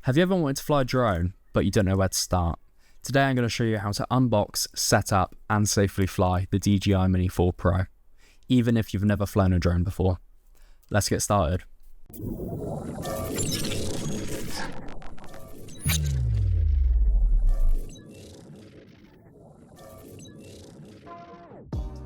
Have you ever wanted to fly a drone, but you don't know where to start? Today I'm going to show you how to unbox, set up, and safely fly the DJI Mini 4 Pro, even if you've never flown a drone before. Let's get started.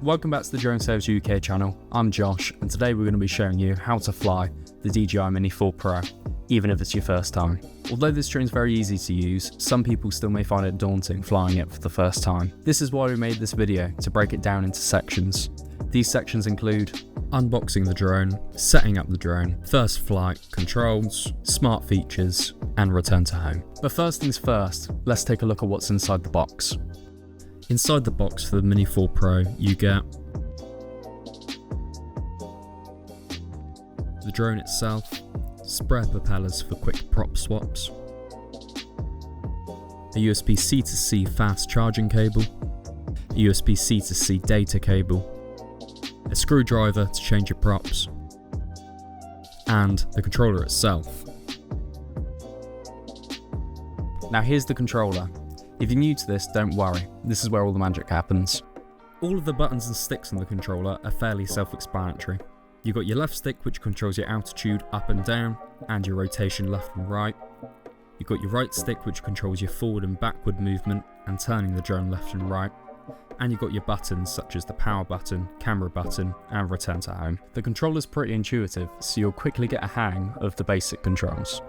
Welcome back to the Drone Sales UK channel. I'm Josh, and today we're going to be showing you how to fly the DJI Mini 4 Pro, even if it's your first time. Although this drone is very easy to use, some people still may find it daunting flying it for the first time. This is why we made this video, to break it down into sections. These sections include unboxing the drone, setting up the drone, first flight, controls, smart features, and return to home. But first things first, let's take a look at what's inside the box. Inside the box for the Mini 4 Pro, you get the drone itself, spare propellers for quick prop swaps, a USB-C to C fast charging cable, a USB-C to C data cable, a screwdriver to change your props, and the controller itself. Now here's the controller. If you're new to this, don't worry, this is where all the magic happens. All of the buttons and sticks on the controller are fairly self-explanatory. You've got your left stick, which controls your altitude up and down, and your rotation left and right. You've got your right stick, which controls your forward and backward movement and turning the drone left and right. And you've got your buttons such as the power button, camera button, and return to home. The controller's pretty intuitive, so you'll quickly get a hang of the basic controls.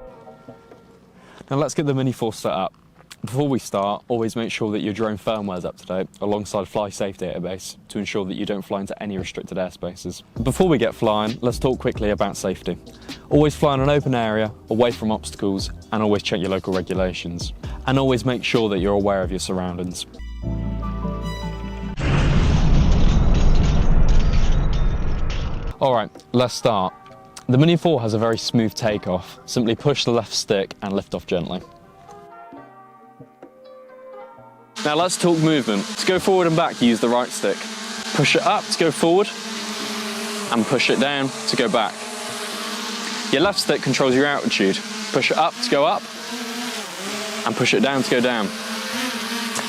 Now let's get the Mini 4 set up. Before we start, always make sure that your drone firmware is up to date alongside Fly Safe database to ensure that you don't fly into any restricted airspaces. Before we get flying, let's talk quickly about safety. Always fly in an open area, away from obstacles, and always check your local regulations. And always make sure that you're aware of your surroundings. Alright, let's start. The Mini 4 has a very smooth takeoff. Simply push the left stick and lift off gently. Now let's talk movement. To go forward and back, use the right stick. Push it up to go forward, and push it down to go back. Your left stick controls your altitude. Push it up to go up, and push it down to go down.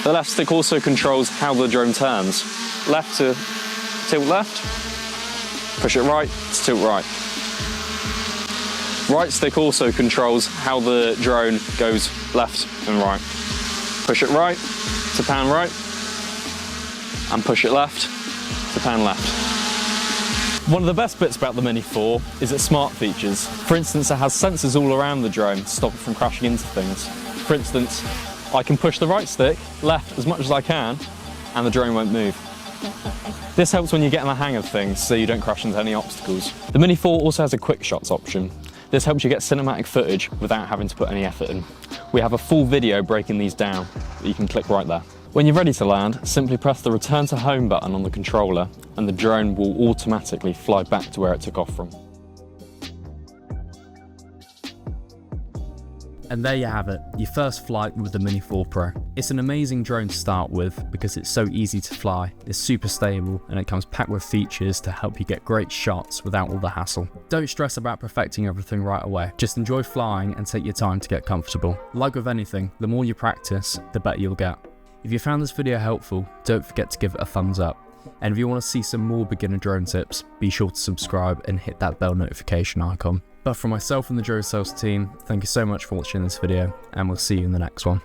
The left stick also controls how the drone turns. Left to tilt left, push it right to tilt right. Right stick also controls how the drone goes left and right. Push it right to pan right, and push it left to pan left. One of the best bits about the Mini 4 is its smart features. For instance, it has sensors all around the drone to stop it from crashing into things. For instance, I can push the right stick left as much as I can, and the drone won't move. This helps when you get in the hang of things so you don't crash into any obstacles. The Mini 4 also has a QuickShots option. This helps you get cinematic footage without having to put any effort in. We have a full video breaking these down that you can click right there. When you're ready to land, simply press the return to home button on the controller and the drone will automatically fly back to where it took off from. And there you have it, your first flight with the Mini 4 Pro. It's an amazing drone to start with because it's so easy to fly, it's super stable, and it comes packed with features to help you get great shots without all the hassle. Don't stress about perfecting everything right away, just enjoy flying and take your time to get comfortable. Like with anything, the more you practice, the better you'll get. If you found this video helpful, don't forget to give it a thumbs up. And if you want to see some more beginner drone tips, be sure to subscribe and hit that bell notification icon. But from myself and the Drone Sales team, thank you so much for watching this video, and we'll see you in the next one.